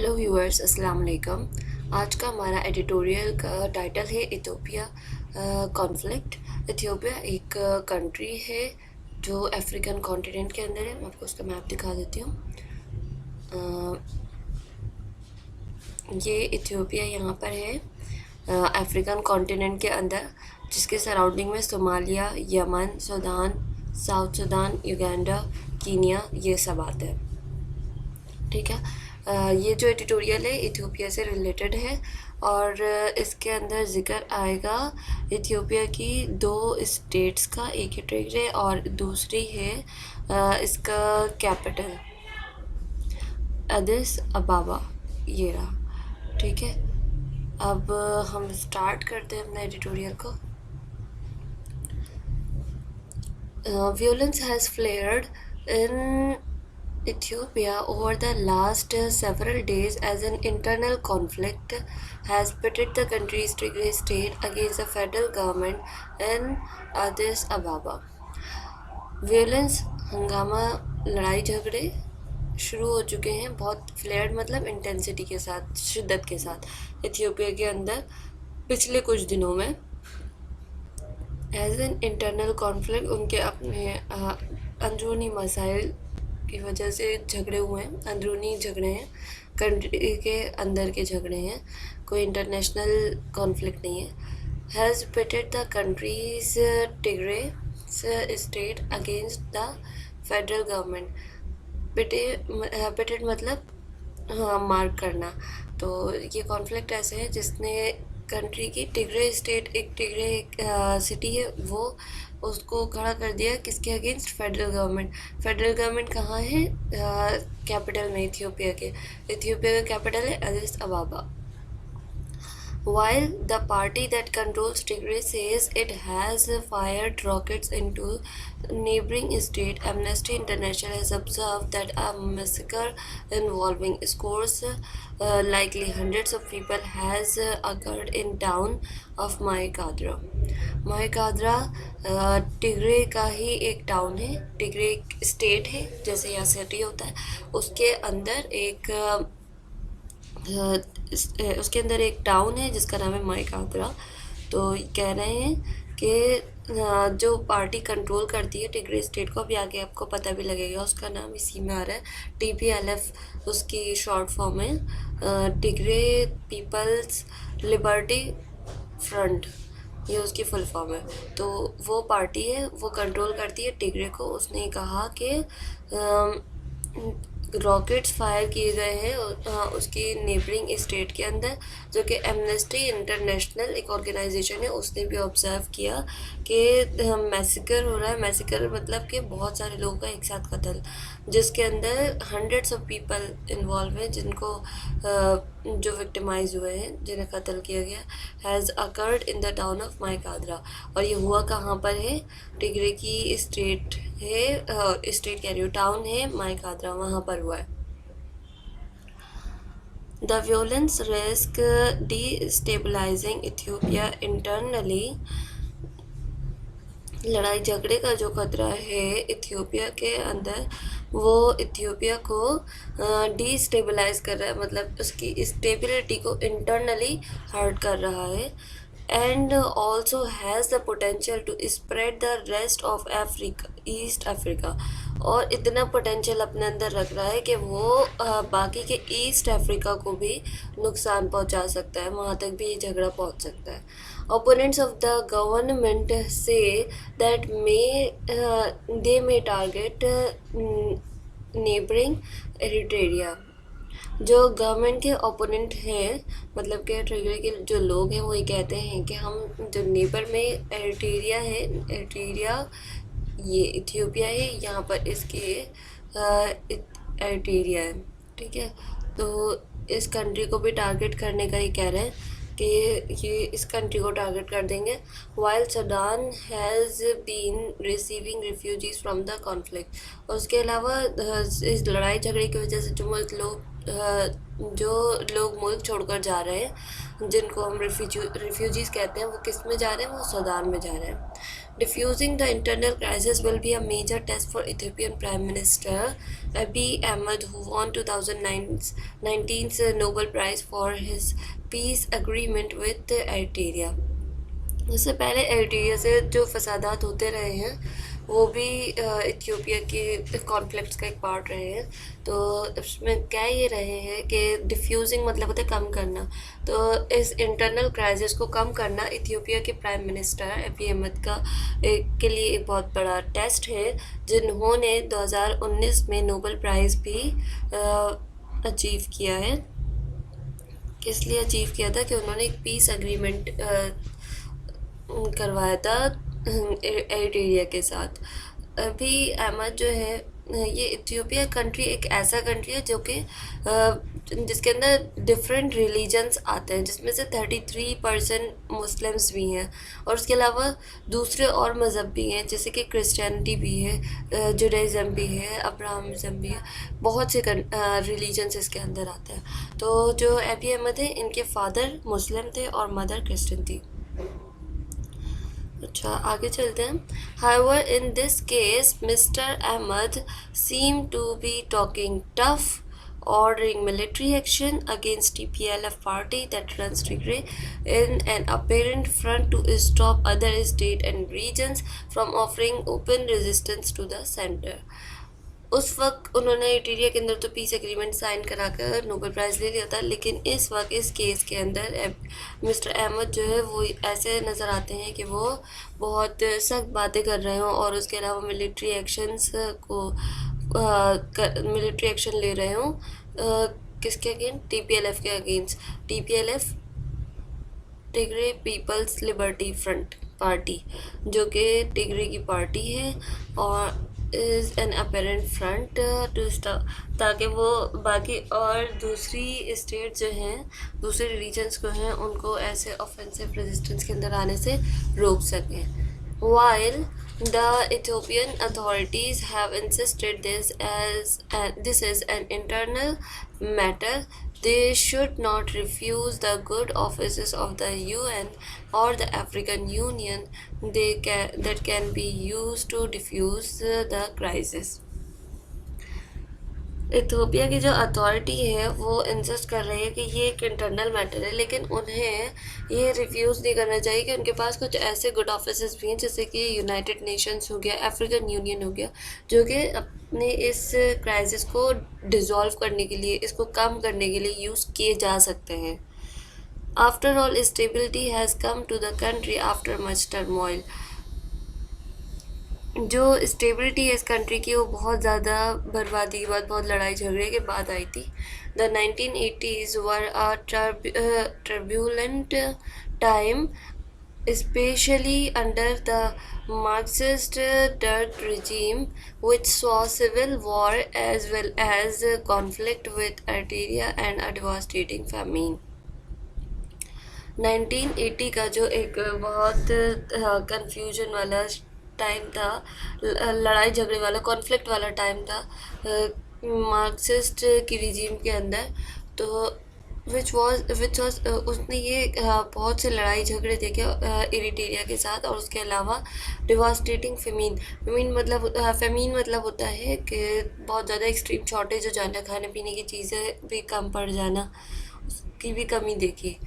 Hello viewers, अस्सलाम वालेकुम। आज का हमारा एडिटोरियल का टाइटल है इथियोपिया कॉन्फ्लिक्ट। इथियोपिया एक कंट्री है जो अफ्रीकन कॉन्टिनेंट के अंदर है। मैं आपको उसका मैप दिखा देती हूँ। ये इथियोपिया यहाँ पर है अफ्रीकन कॉन्टिनेंट के अंदर, जिसके सराउंडिंग में Somalia, Yemen, Sudan, south Sudan, Uganda, Kenya ये सब आते हैं। ठीक है। ये जो एडिटोरियल है इथियोपिया से रिलेटेड है और इसके अंदर ज़िक्र आएगा इथियोपिया की दो स्टेट्स का। एक है टिग्रे और दूसरी है इसका कैपिटल एडिस अबाबा, ये रहा। ठीक है, अब हम स्टार्ट करते हैं अपना एडिटोरियल को। Violence has flared in Ethiopia over the last several days as an internal conflict has pitted the country's Tigray state against the federal government in Addis Ababa. Violence, हंगामा, लड़ाई झगड़े शुरू हो चुके हैं, बहुत फ्लेयर्ड मतलब इंटेंसिटी के साथ, शिद्दत के साथ इथियोपिया के अंदर पिछले कुछ दिनों में। एज एन इंटरनल कॉन्फ्लिक्ट, उनके अपने अंदरूनी मसाइल की वजह से झगड़े हुए हैं, अंदरूनी झगड़े हैं, कंट्री के अंदर के झगड़े हैं, कोई इंटरनेशनल कॉन्फ्लिक्ट नहीं है। Has pitted the countries Tigray state against the federal government. Pitted मतलब हाँ, मार्क करना। तो ये कॉन्फ्लिक्ट ऐसे है जिसने कंट्री की टिग्रे स्टेट, एक टिग्रे सिटी है, वो उसको खड़ा कर दिया किसके against? Federal government. Federal government कहाँ है? कैपिटल में, इथियोपिया के। इथियोपिया का कैपिटल है Aedes अबाबा। While the party that controls Tigray says it has fired rockets into neighboring state, Amnesty International has observed that a massacre involving scores, likely hundreds of people, has occurred in town of Mahikadra. Mahikadra Tigray का ही एक town है, Tigray एक state है, जैसे यहाँ city होता है, उसके अंदर एक टाउन है जिसका नाम है माइकाद्रा। तो कह रहे हैं कि जो पार्टी कंट्रोल करती है टिग्रे स्टेट को, अभी आगे आपको पता भी लगेगा, उसका नाम इसी में आ रहा है, TPLF उसकी शॉर्ट फॉर्म है, टिग्रे पीपल्स लिबर्टी फ्रंट, ये उसकी फुल फॉर्म है। तो वो पार्टी है, वो कंट्रोल करती है टिग्रे को। उसने कहा कि रॉकेट्स फायर किए गए हैं उसकी नेबरिंग स्टेट के अंदर, जो कि एमनेस्टी इंटरनेशनल एक ऑर्गेनाइजेशन है, उसने भी ऑब्जर्व किया कि मैसेकर हो रहा है। मैसेकर मतलब कि बहुत सारे लोगों का एक साथ कत्ल, जिसके अंदर हंड्रेड्स ऑफ पीपल इन्वॉल्व हैं, जिनको जो विक्टिमाइज हुए हैं, जिन्हें कत्ल किया गया, has occurred in the town of माइकाद्रा। और ये हुआ कहाँ पर है? टिग्रे की स्टेट है, स्टेट कह रही हूँ, टाउन है माइकाद्रा, वहाँ पर हुआ है। The violence risk destabilizing Ethiopia internally, लड़ाई झगड़े का जो खतरा है इथियोपिया के अंदर, वो इथियोपिया को डिस्टेबलाइज कर रहा है, मतलब उसकी स्टेबिलिटी को इंटरनली हर्ट कर रहा है। And also has the potential to spread the rest of Africa, east Africa, और इतना पोटेंशियल अपने अंदर रख रहा है कि वो बाकी के ईस्ट अफ्रीका को भी नुकसान पहुंचा सकता है, वहाँ तक भी ये झगड़ा पहुंच सकता है। Opponents of the government say that they may target neighboring Eritrea. जो गवर्नमेंट के ओपोनेंट हैं, मतलब कि टिग्रे के जो लोग हैं, वो ये कहते हैं कि हम जो नेबर में एरिट्रिया है, एरिट्रिया ये इथियोपिया है, यहाँ पर इसके एरिट्रिया है। ठीक है, तो इस कंट्री को भी टारगेट करने का ही कह रहे हैं कि ये इस कंट्री को टारगेट कर देंगे। While Sudan has been receiving refugees from the conflict, उसके अलावा इस लड़ाई झगड़े की वजह से जो लोग मुल्क छोड़कर जा रहे हैं, जिनको हम रिफ्यूजीज़ कहते हैं, वो किस में जा रहे हैं? वो सूडान में जा रहे हैं। Diffusing the internal crisis will be a major test for Ethiopian Prime Minister Abiy Ahmed, who won 2019's Nobel Prize for his peace agreement with Eritrea. इससे पहले एरिट्रिया से जो फसादात होते रहे हैं वो भी इथियोपिया के कॉन्फ्लिक्ट्स का एक पार्ट रहे हैं। तो इसमें कह ये रहे हैं कि डिफ्यूजिंग मतलब होता है कम करना। तो इस इंटरनल क्राइसिस को कम करना इथियोपिया के प्राइम मिनिस्टर अबी अहमद के लिए एक बहुत बड़ा टेस्ट है, जिन्होंने 2019 में नोबेल प्राइज़ भी अचीव किया है। किस लिए अचीव किया था कि उन्होंने एक पीस एग्रीमेंट करवाया था एरिट्रिया के साथ। अभी अहमद जो है ये इथियोपिया कंट्री एक ऐसा कंट्री है जो कि जिसके अंदर डिफरेंट रिलीजन्स आते हैं, जिसमें से 33% मुस्लिम्स भी हैं और उसके अलावा दूसरे और मज़हब भी हैं, जैसे कि क्रिश्चियनिटी भी है, जुडाइज़म भी है, अब्राहमिज़म भी है। बहुत से रिलीजन्स इसके अंदर आते हैं। तो जो अबी अहमद है इनके फादर मुस्लिम थे और मदर क्रिश्चियन थी। अच्छा आगे चलते हैं। However, in this case, Mr. Ahmad seemed to be talking tough, ordering military action against TPLF party that runs Tigray in an apparent front to stop other states and regions from offering open resistance to the center. उस वक्त उन्होंने Eritrea के अंदर तो piece agreement sign करा कर Nobel prize ले लिया था, लेकिन इस वक्त इस केस के अंदर मिस्टर अहमद जो है वो ऐसे नज़र आते हैं कि वो बहुत सख्त बातें कर रहे हों और उसके अलावा मिलिट्री एक्शन ले रहे हों। किसके अगेंस्ट? TPLF के against. TPLF Tigray people's liberation front party, जो कि टिग्रे की पार्टी है और is an apparent front to stop, ताकि वो बाकी और दूसरी स्टेट जो हैं, दूसरे रिलीजन्स को हैं, उनको ऐसे ऑफेंसिव रेजिस्टेंस के अंदर आने से रोक सकें। While the Ethiopian authorities have insisted this is an internal matter, they should not refuse the good offices of the UN or the African Union that can be used to diffuse the crisis. Ethiopia की जो authority है वो insist कर रही है कि ये एक इंटरनल मैटर है, लेकिन उन्हें ये रिफ्यूज़ नहीं करना चाहिए कि उनके पास कुछ ऐसे गुड ऑफिसर्स भी हैं, जैसे कि यूनाइटेड नेशंस हो गया, अफ्रीकन यूनियन हो गया, जो कि अपने इस क्राइसिस को डिज़ोल्व करने के लिए, इसको कम करने के लिए यूज़ किए जा सकते हैं। After all stability has come to the country after much turmoil. जो स्टेबिलिटी है इस कंट्री की वो बहुत ज़्यादा बर्बादी के बाद, बहुत लड़ाई झगड़े के बाद आई थी। The 1980s were a turbulent time, especially under the Marxist Derg regime, which saw civil war as well as conflict with Eritrea and a devastating famine. 1980 का जो एक बहुत कंफ्यूजन वाला टाइम था, लड़ाई झगड़े वाला, कॉन्फ्लिक्ट वाला टाइम था मार्क्सिस्ट की रिजीम के अंदर। तो विच वॉज उसने ये बहुत से लड़ाई झगड़े देखे एरिट्रिया के साथ, और उसके अलावा डिवास्टेटिंग फेमीन मतलब होता है कि बहुत ज़्यादा एक्सट्रीम शॉर्टेज हो जाना, खाने पीने की चीज़ें भी कम पड़ जाना, उसकी भी कमी देखी।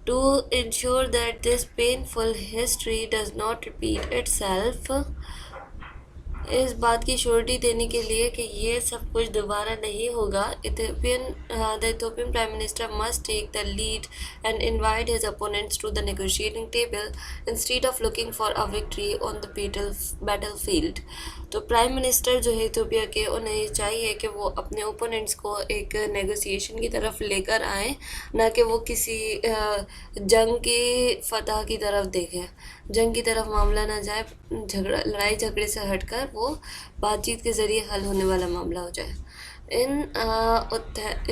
To ensure that this painful history does not repeat itself, इस बात की श्योरिटी देने के लिए कि ये सब कुछ दोबारा नहीं होगा, the Ethiopian Prime Minister must take the lead and invite his opponents to the negotiating table instead of looking for a victory on the battlefield. तो प्राइम मिनिस्टर जो है इथियोपिया के, उन्हें चाहिए कि वो अपने ओपोनेंट्स को एक नेगोशिएशन की तरफ लेकर आएँ, ना कि वो किसी जंग की फतह की तरफ देखें। जंग की तरफ मामला ना जाए, लड़ाई झगड़े से हटकर वो बातचीत के ज़रिए हल होने वाला मामला हो जाए। In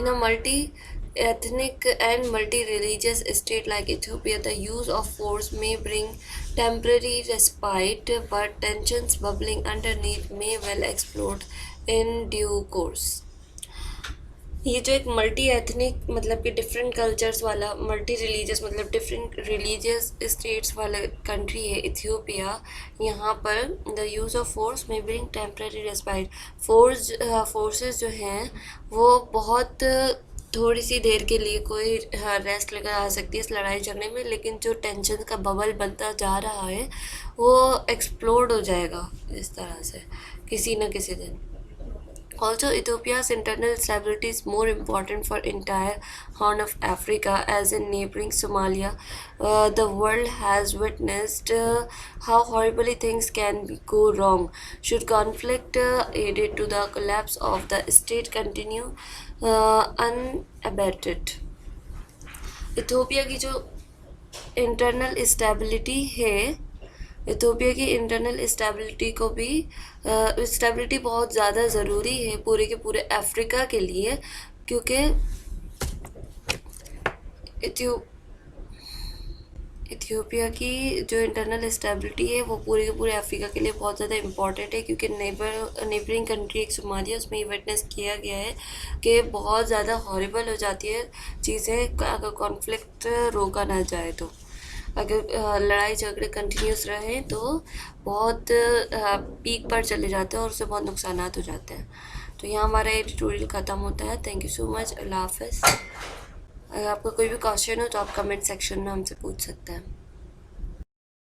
a multi-ethnic and multi-religious state like Ethiopia, the use of force may bring temporary respite, but tensions bubbling underneath may well explode in due course. ये जो एक मल्टी एथनिक मतलब कि डिफरेंट कल्चर्स वाला, मल्टी रिलीजियस मतलब different religious states वाला country है Ethiopia, यहाँ पर द यूज़ ऑफ फोर्स में ब्रिंग टेम्पररी रेस्पाइट। फोर्सेस जो हैं वो बहुत थोड़ी सी देर के लिए कोई रेस्ट लेकर आ सकती है इस लड़ाई झगड़े में, लेकिन जो टेंशन का बबल बनता जा रहा है वो एक्सप्लोड हो जाएगा इस तरह से किसी न किसी दिन। Also, Ethiopia's internal stability is more important for entire Horn of Africa, as in neighboring Somalia. The world has witnessed how horribly things can go wrong. Should conflict aided to the collapse of the state continue unabated. Ethiopia की जो internal stability है, Ethiopia की internal stability को भी stability बहुत ज़्यादा ज़रूरी है पूरे के पूरे अफ्रीका के लिए, क्योंकि इथियो इथियोपिया की जो इंटरनल स्टेबिलिटी है वो पूरे के पूरे अफ्रीका के लिए बहुत ज़्यादा इम्पॉर्टेंट है, क्योंकि नेबरिंग कंट्री एक सोमालिया, उसमें विटनेस किया गया है कि बहुत ज़्यादा हॉरिबल हो जाती है चीज़ें अगर कॉन्फ्लिक्ट रोका ना जाए तो। अगर लड़ाई झगड़े कंटिन्यूस रहें तो बहुत पीक पर चले जाते हैं और उससे बहुत नुकसानात हो जाते हैं। तो यहाँ हमारा ये ट्यूटोरियल ख़त्म होता है। Thank you so much. अल्लाह हाफ़िज़। अगर आपका कोई भी क्वेश्चन हो तो आप कमेंट सेक्शन में हमसे पूछ सकते हैं।